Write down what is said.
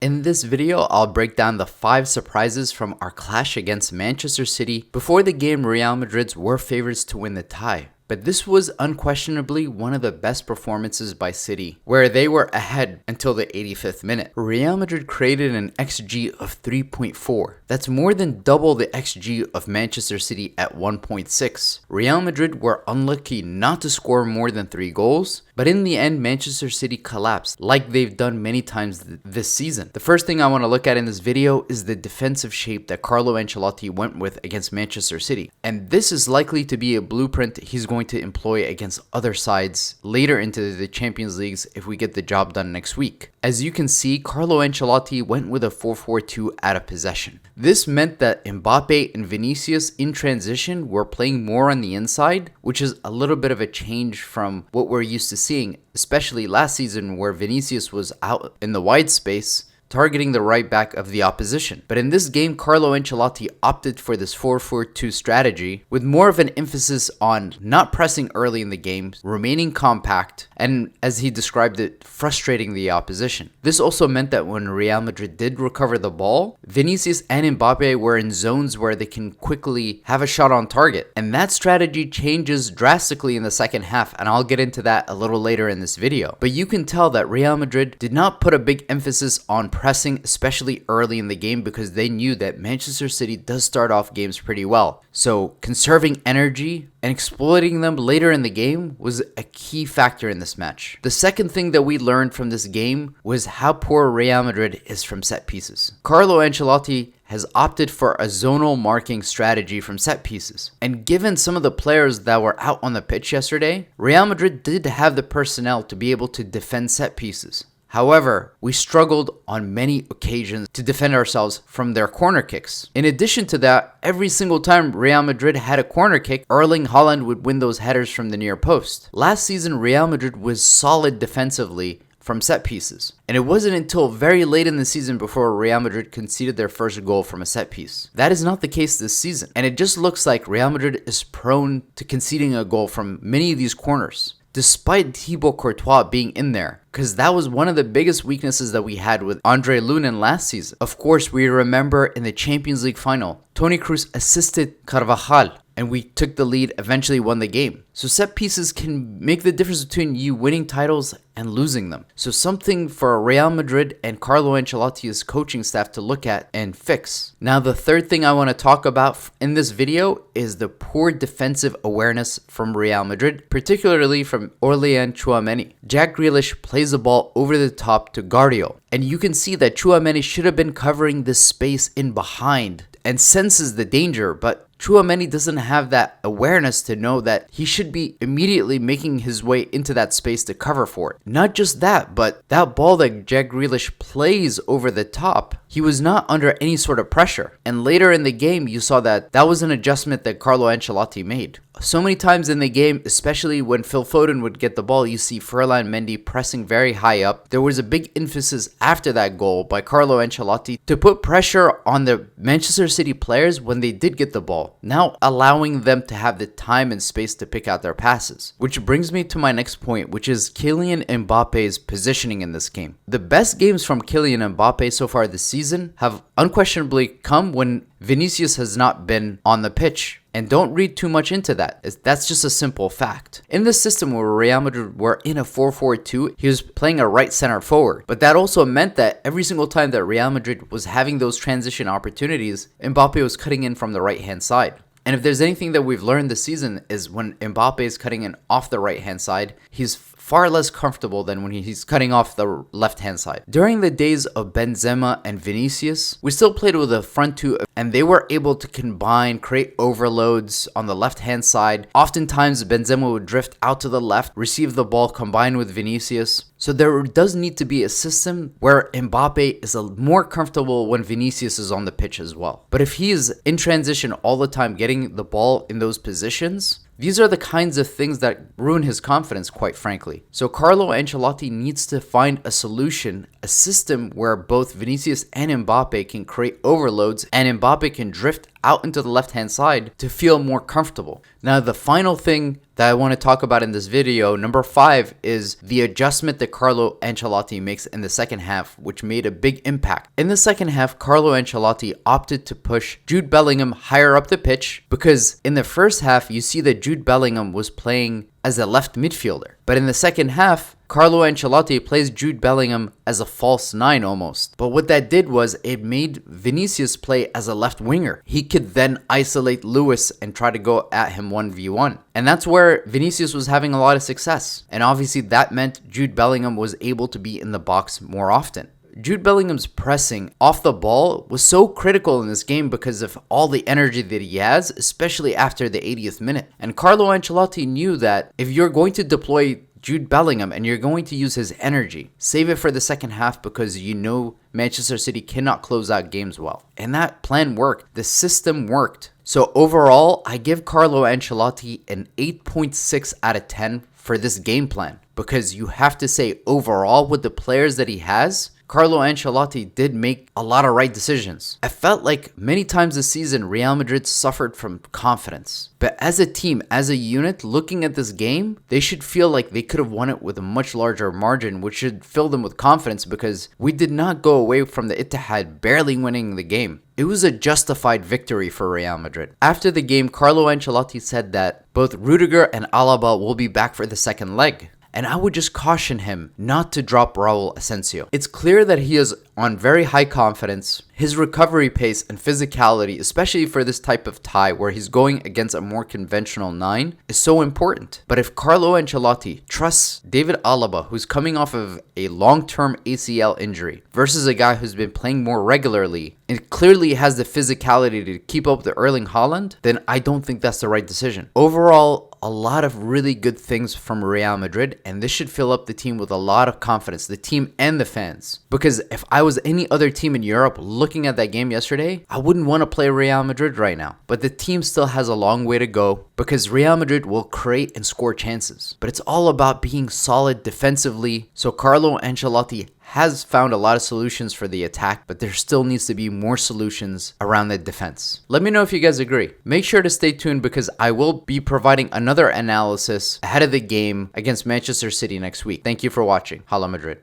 In this video, I'll break down the 5 surprises from our clash against Manchester City. Before the game, Real Madrid were favorites to win the tie. But this was unquestionably one of the best performances by City, where they were ahead until the 85th minute. Real Madrid created an XG of 3.4. That's more than double the XG of Manchester City at 1.6. Real Madrid were unlucky not to score more than 3 goals, but in the end, Manchester City collapsed, like they've done many times this season. The first thing I want to look at in this video is the defensive shape that Carlo Ancelotti went with against Manchester City. And this is likely to be a blueprint he's going to employ against other sides later into the Champions Leagues if we get the job done next week. As you can see, Carlo Ancelotti went with a 4-4-2 out of possession. This meant that Mbappe and Vinicius in transition were playing more on the inside, which is a little bit of a change from what we're used to seeing, especially last season where Vinicius was out in the wide space targeting the right back of the opposition. But in this game, Carlo Ancelotti opted for this 4-4-2 strategy with more of an emphasis on not pressing early in the game, remaining compact, and as he described it, frustrating the opposition. This also meant that when Real Madrid did recover the ball, Vinicius and Mbappe were in zones where they can quickly have a shot on target. And that strategy changes drastically in the second half, and I'll get into that a little later in this video. But you can tell that Real Madrid did not put a big emphasis on pressing, especially early in the game, because they knew that Manchester City does start off games pretty well. So conserving energy and exploiting them later in the game was a key factor in this match. The second thing that we learned from this game was how poor Real Madrid is from set pieces. Carlo Ancelotti has opted for a zonal marking strategy from set pieces. And given some of the players that were out on the pitch yesterday, Real Madrid did have the personnel to be able to defend set pieces. However, we struggled on many occasions to defend ourselves from their corner kicks. In addition to that, every single time Real Madrid had a corner kick, Haaland would win those headers from the near post. Last season, Real Madrid was solid defensively from set pieces. And it wasn't until very late in the season before Real Madrid conceded their first goal from a set piece. That is not the case this season. And it just looks like Real Madrid is prone to conceding a goal from many of these corners, despite Thibaut Courtois being in there, because that was one of the biggest weaknesses that we had with Andre Lunin last season. Of course, we remember in the Champions League final, Toni Kroos assisted Carvajal, and we took the lead, eventually won the game. So set pieces can make the difference between you winning titles and losing them. So something for Real Madrid and Carlo Ancelotti's coaching staff to look at and fix. Now, the third thing I want to talk about in this video is the poor defensive awareness from Real Madrid, particularly from Aurelien Tchouaméni. Jack Grealish plays the ball over the top to Carlo, and you can see that Tchouaméni should have been covering this space in behind and senses the danger, but Tchouaméni doesn't have that awareness to know that he should be immediately making his way into that space to cover for it. Not just that, but that ball that Jack Grealish plays over the top, he was not under any sort of pressure. And later in the game, you saw that that was an adjustment that Carlo Ancelotti made. So many times in the game, especially when Phil Foden would get the ball, you see Ferland Mendy pressing very high up. There was a big emphasis after that goal by Carlo Ancelotti to put pressure on the Manchester City players when they did get the ball, now allowing them to have the time and space to pick out their passes. Which brings me to my next point, which is Kylian Mbappe's positioning in this game. The best games from Kylian Mbappe so far this season have unquestionably come when Vinicius has not been on the pitch. And don't read too much into that. That's just a simple fact. In this system where Real Madrid were in a 4-4-2, he was playing a right center forward. But that also meant that every single time that Real Madrid was having those transition opportunities, Mbappe was cutting in from the right-hand side. And if there's anything that we've learned this season is when Mbappe is cutting in off the right-hand side, he's far less comfortable than when he's cutting off the left-hand side. During the days of Benzema and Vinicius, we still played with a front two, and they were able to combine, create overloads on the left-hand side. Oftentimes, Benzema would drift out to the left, receive the ball, combine with Vinicius. So there does need to be a system where Mbappe is more comfortable when Vinicius is on the pitch as well. But if he is in transition all the time, getting the ball in those positions, these are the kinds of things that ruin his confidence, quite frankly. So Carlo Ancelotti needs to find a solution, a system where both Vinicius and Mbappe can create overloads and Mbappe can drift out into the left-hand side to feel more comfortable. Now, the final thing that I want to talk about in this video, number 5, is the adjustment that Carlo Ancelotti makes in the second half, which made a big impact. In the second half, Carlo Ancelotti opted to push Jude Bellingham higher up the pitch because in the first half, you see that Jude Bellingham was playing as a left midfielder. But in the second half, Carlo Ancelotti plays Jude Bellingham as a false 9 almost. But what that did was it made Vinicius play as a left winger. He could then isolate Lewis and try to go at him 1v1. And that's where Vinicius was having a lot of success. And obviously that meant Jude Bellingham was able to be in the box more often. Jude Bellingham's pressing off the ball was so critical in this game because of all the energy that he has, especially after the 80th minute. And Carlo Ancelotti knew that if you're going to deploy Jude Bellingham and you're going to use his energy, save it for the second half because you know Manchester City cannot close out games well. And that plan worked. The system worked. So overall, I give Carlo Ancelotti an 8.6 out of 10 for this game plan because you have to say overall with the players that he has, Carlo Ancelotti did make a lot of right decisions. I felt like many times this season, Real Madrid suffered from confidence. But as a team, as a unit, looking at this game, they should feel like they could have won it with a much larger margin, which should fill them with confidence because we did not go away from the Etihad barely winning the game. It was a justified victory for Real Madrid. After the game, Carlo Ancelotti said that both Rudiger and Alaba will be back for the second leg. And I would just caution him not to drop Raul Asensio. It's clear that he is on very high confidence. His recovery pace and physicality, especially for this type of tie where he's going against a more conventional 9, is so important. But if Carlo Ancelotti trusts David Alaba, who's coming off of a long-term ACL injury, versus a guy who's been playing more regularly and clearly has the physicality to keep up with Erling Haaland, then I don't think that's the right decision. Overall, a lot of really good things from Real Madrid, and this should fill up the team with a lot of confidence, the team and the fans. Because if I was any other team in Europe looking at that game yesterday, I wouldn't want to play Real Madrid right now. But the team still has a long way to go because Real Madrid will create and score chances. But it's all about being solid defensively. So Carlo Ancelotti has found a lot of solutions for the attack, but there still needs to be more solutions around the defense. Let me know if you guys agree. Make sure to stay tuned because I will be providing another analysis ahead of the game against Manchester City next week. Thank you for watching. Hala Madrid.